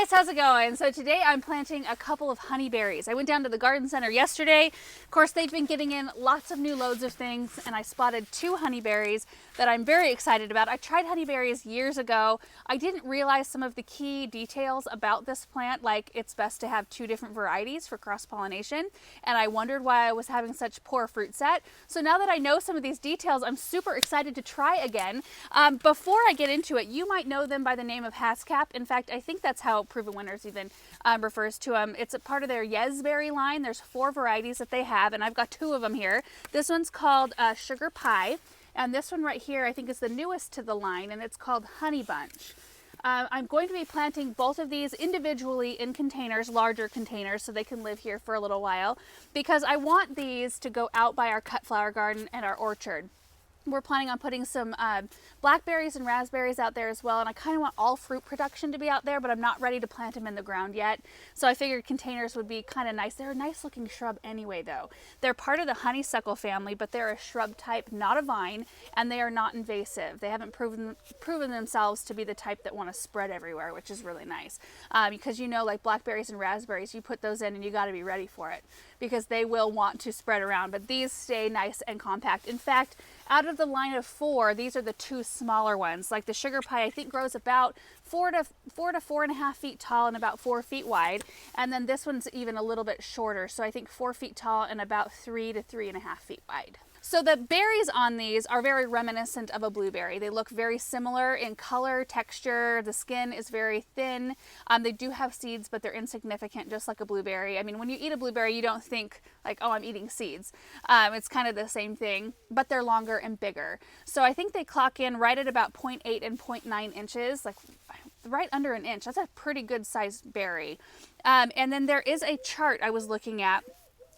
guys, how's it going? So today I'm planting a couple of honeyberries. I went down to the garden center yesterday. Of course, they've been getting in lots of new loads of things, and I spotted 2 honeyberries that I'm very excited about. I tried honeyberries years ago. I didn't realize some of the key details about this plant, like it's best to have 2 different varieties for cross-pollination, and I wondered why I was having such poor fruit set. So now that I know some of these details, I'm super excited to try again. Before I get into it, you might know them by the name of Hascap. In fact, I think that's how Proven Winners even refers to them. It's a part of their Yesberry line. There's 4 varieties that they have, and I've got 2 of them here. This one's called Sugar Pie, and this one right here I think is the newest to the line, and it's called Honey Bunch. I'm going to be planting both of these individually in containers, larger containers, so they can live here for a little while, because I want these to go out by our cut flower garden and our orchard. We're planning on putting some blackberries and raspberries out there as well, and I kind of want all fruit production to be out there, but I'm not ready to plant them in the ground yet. So I figured containers would be kind of nice. They're a nice looking shrub anyway though. They're part of the honeysuckle family, but they're a shrub type, not a vine, and they are not invasive. They haven't proven themselves to be the type that want to spread everywhere, which is really nice. Because you know, like blackberries and raspberries, you put those in and you got to be ready for it, because they will want to spread around, but these stay nice and compact. In fact, out of the line of 4, these are the 2 smaller ones. Like the Sugar Pie, I think grows about 4 to 4.5 feet tall and about 4 feet wide. And then this one's even a little bit shorter. So I think 4 feet tall and about 3 to 3.5 feet wide. So the berries on these are very reminiscent of a blueberry. They look very similar in color, texture. The skin is very thin. They do have seeds, but they're insignificant, just like a blueberry. I mean, when you eat a blueberry, you don't think like, oh, I'm eating seeds. It's kind of the same thing, but they're longer and bigger. So I think they clock in right at about 0.8 and 0.9 inches, like right under an inch. That's a pretty good sized berry. And then there is a chart I was looking at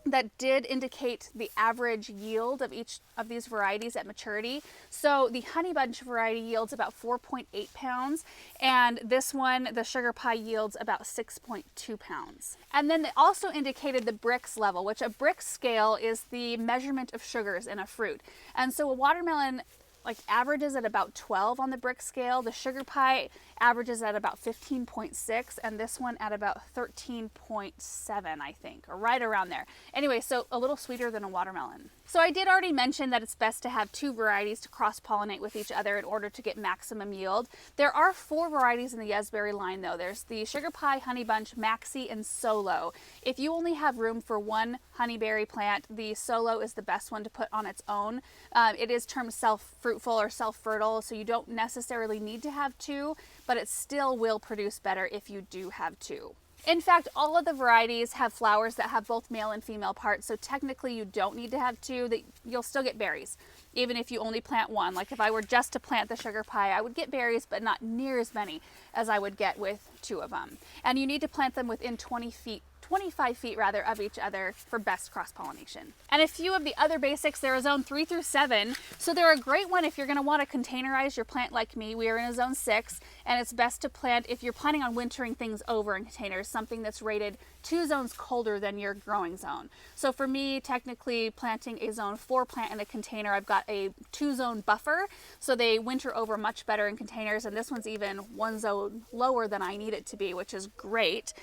that did indicate the average yield of each of these varieties at maturity. So the Honey Bunch variety yields about 4.8 pounds, and this one, the Sugar Pie, yields about 6.2 pounds. And then they also indicated the Brix level, which a Brix scale is the measurement of sugars in a fruit. And so a watermelon like averages at about 12 on the Brix scale. The Sugar Pie averages at about 15.6, and this one at about 13.7, I think, or right around there. Anyway, so a little sweeter than a watermelon. So I did already mention that it's best to have 2 varieties to cross-pollinate with each other in order to get maximum yield. There are 4 varieties in the Yesberry line though. There's the Sugar Pie, Honey Bunch, Maxi, and Solo. If you only have room for 1 honeyberry plant, the Solo is the best one to put on its own. It is termed self-fruitful or self-fertile, so you don't necessarily need to have 2, but it still will produce better if you do have 2. In fact, all of the varieties have flowers that have both male and female parts, so technically you don't need to have 2. You'll still get berries, even if you only plant 1. Like if I were just to plant the Sugar Pie, I would get berries, but not near as many as I would get with 2 of them. And you need to plant them within 25 feet rather of each other for best cross-pollination. And a few of the other basics, they're a zone 3 through 7, so they're a great one if you're going to want to containerize your plant like me. We are in a zone 6, and it's best to plant, if you're planning on wintering things over in containers, something that's rated 2 zones colder than your growing zone. So for me, technically planting a zone 4 plant in a container, I've got a 2 zone buffer, so they winter over much better in containers, and this one's even 1 zone lower than I need it to be, which is great.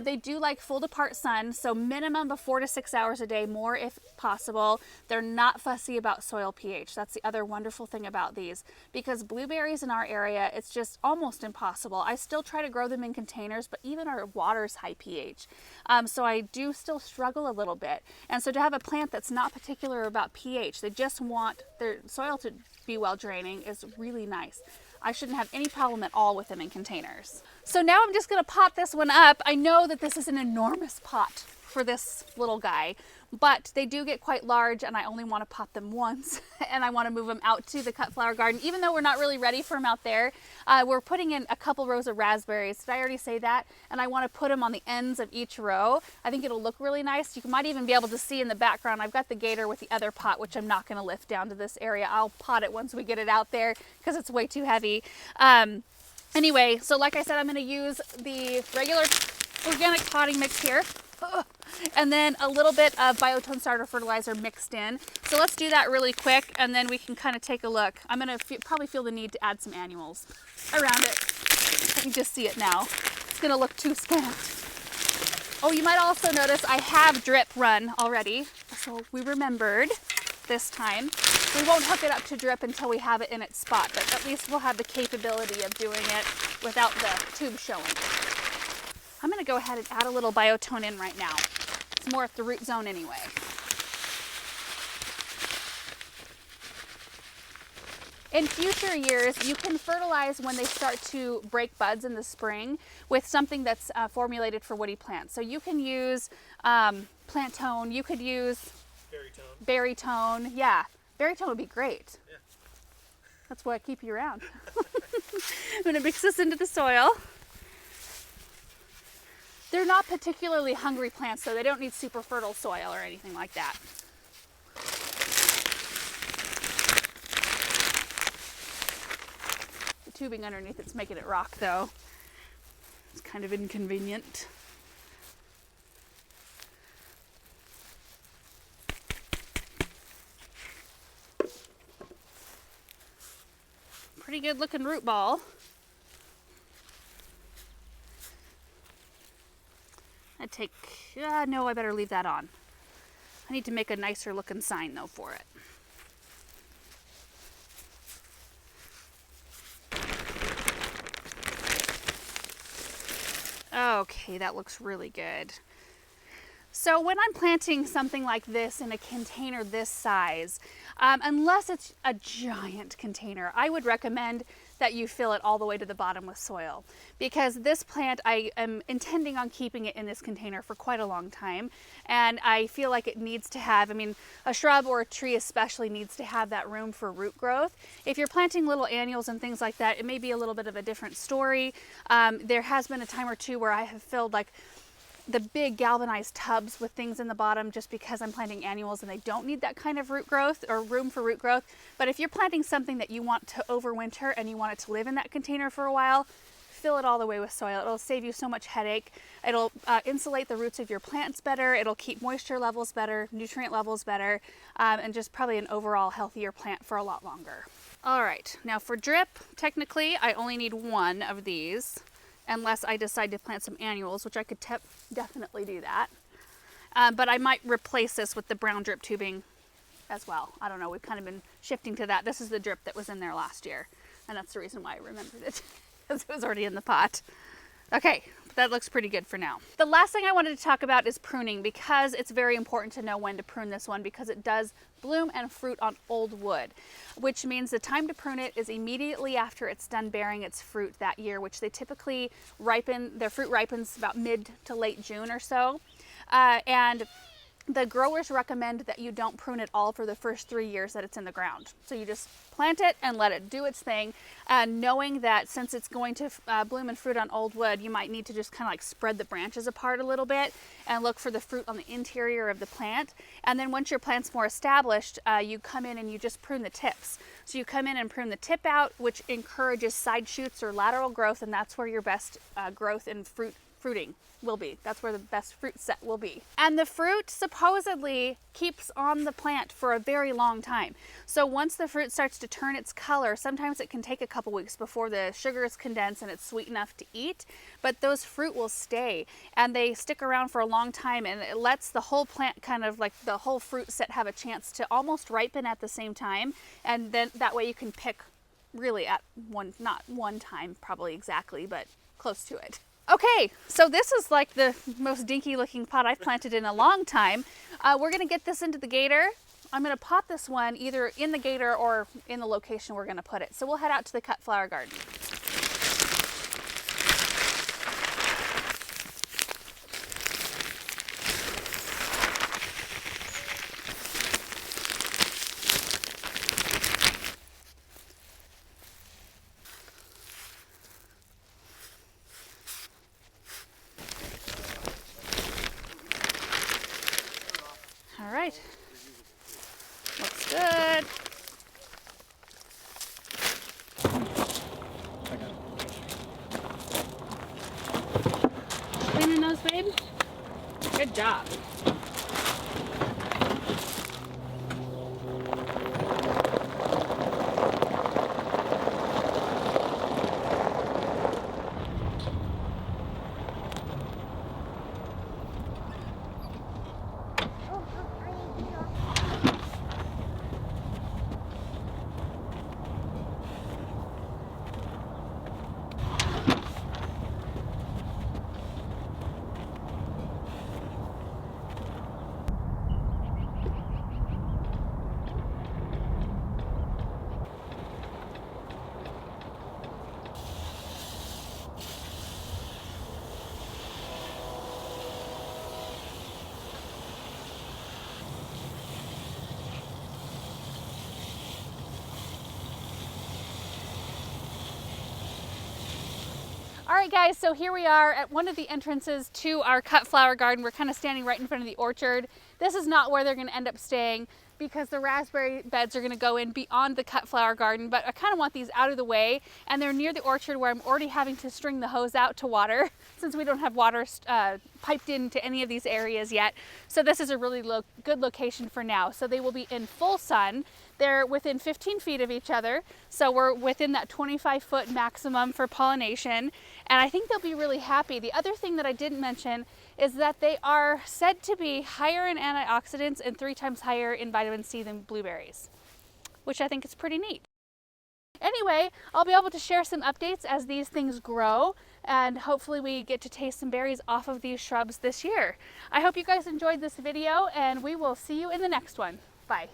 They do like full apart sun, so minimum of 4 to 6 hours a day, more if possible. They're not fussy about soil pH. That's the other wonderful thing about these, because blueberries in our area, it's just almost impossible. I still try to grow them in containers, but even our water's high pH. So I do still struggle a little bit. And so to have a plant that's not particular about pH, they just want their soil to be well draining, is really nice. I shouldn't have any problem at all with them in containers. So now I'm just going to pot this one up. I know that this is an enormous pot for this little guy, but they do get quite large, and I only want to pot them once, and I want to move them out to the cut flower garden. Even though we're not really ready for them out there, we're putting in a couple rows of raspberries. Did I already say that? And I want to put them on the ends of each row. I think it'll look really nice. You might even be able to see in the background, I've got the gator with the other pot, which I'm not going to lift down to this area. I'll pot it once we get it out there because it's way too heavy. Anyway, so like I said, I'm going to use the regular organic potting mix here. And then a little bit of Biotone starter fertilizer mixed in. So let's do that really quick, and then we can kind of take a look. I'm going to probably feel the need to add some annuals around it. You can just see it now. it's gonna look too scant. Oh, you might also notice I have drip run already. So we remembered this time. We won't hook it up to drip until we have it in its spot, but at least we'll have the capability of doing it without the tube showing. I'm gonna go ahead and add a little biotone in right now. It's more at the root zone anyway. In future years, you can fertilize when they start to break buds in the spring with something that's formulated for woody plants. So you can use plant tone, you could use berry tone. Yeah, berry tone would be great. Yeah. That's why I keep you around. I'm gonna mix this into the soil. They're not particularly hungry plants, so they don't need super fertile soil or anything like that. The tubing underneath it's making it rock though. It's kind of inconvenient. Pretty good looking root ball. I'd take, no, I better leave that on. I need to make a nicer looking sign though for it. Okay, that looks really good. So when I'm planting something like this in a container this size, unless it's a giant container, I would recommend that you fill it all the way to the bottom with soil, because this plant, I am intending on keeping it in this container for quite a long time, and I feel like it needs to have, I mean, a shrub or a tree especially needs to have that room for root growth. If you're planting little annuals and things like that, it may be a little bit of a different story. There has been a time or two where I have filled like the big galvanized tubs with things in the bottom just because I'm planting annuals and they don't need that kind of root growth or room for root growth. But if you're planting something that you want to overwinter and you want it to live in that container for a while, fill it all the way with soil. It'll save you so much headache. It'll insulate the roots of your plants better. It'll keep moisture levels better, nutrient levels better, and just probably an overall healthier plant for a lot longer. All right, now for drip, technically I only need one of these, unless I decide to plant some annuals, which I could definitely do that. But I might replace this with the brown drip tubing as well. I don't know, we've kind of been shifting to that. This is the drip that was in there last year, and that's the reason why I remembered it, because it was already in the pot. Okay, that looks pretty good for now. The last thing I wanted to talk about is pruning, because it's very important to know when to prune this one, because it does bloom and fruit on old wood, which means the time to prune it is immediately after it's done bearing its fruit that year, which they typically ripen, their fruit ripens about mid to late June or so. And the growers recommend that you don't prune it all for the first 3 years that it's in the ground. So you just plant it and let it do its thing, knowing that since it's going to bloom and fruit on old wood, you might need to just kind of like spread the branches apart a little bit and look for the fruit on the interior of the plant. And then once your plant's more established, you come in and you just prune the tips. So you come in and prune the tip out, which encourages side shoots or lateral growth, and that's where your best growth in fruiting will be. That's where the best fruit set will be. And the fruit supposedly keeps on the plant for a very long time. So once the fruit starts to turn its color, sometimes it can take a couple weeks before the sugar is condensed and it's sweet enough to eat, but those fruit will stay and they stick around for a long time, and it lets the whole plant kind of like the whole fruit set have a chance to almost ripen at the same time. And then that way you can pick really at one, not one time probably exactly, but close to it. Okay, so this is like the most dinky looking pot I've planted in a long time. We're gonna get this into the gator. I'm gonna pot this one either in the gator or in the location we're gonna put it. So we'll head out to the cut flower garden. All right, looks good. Cleaning those, babe? Good job. right guys, so here we are at one of the entrances to our cut flower garden. We're kind of standing right in front of the orchard. This is not where they're going to end up staying because the raspberry beds are going to go in beyond the cut flower garden, but I kind of want these out of the way, and they're near the orchard where I'm already having to string the hose out to water since we don't have water piped into any of these areas yet. So this is a really good location for now. So they will be in full sun. They're within 15 feet of each other, so we're within that 25-foot maximum for pollination, and I think they'll be really happy. The other thing that I didn't mention is that they are said to be higher in antioxidants and 3 times higher in vitamin C than blueberries, which I think is pretty neat. Anyway, I'll be able to share some updates as these things grow, and hopefully we get to taste some berries off of these shrubs this year. I hope you guys enjoyed this video, and we will see you in the next one. Bye.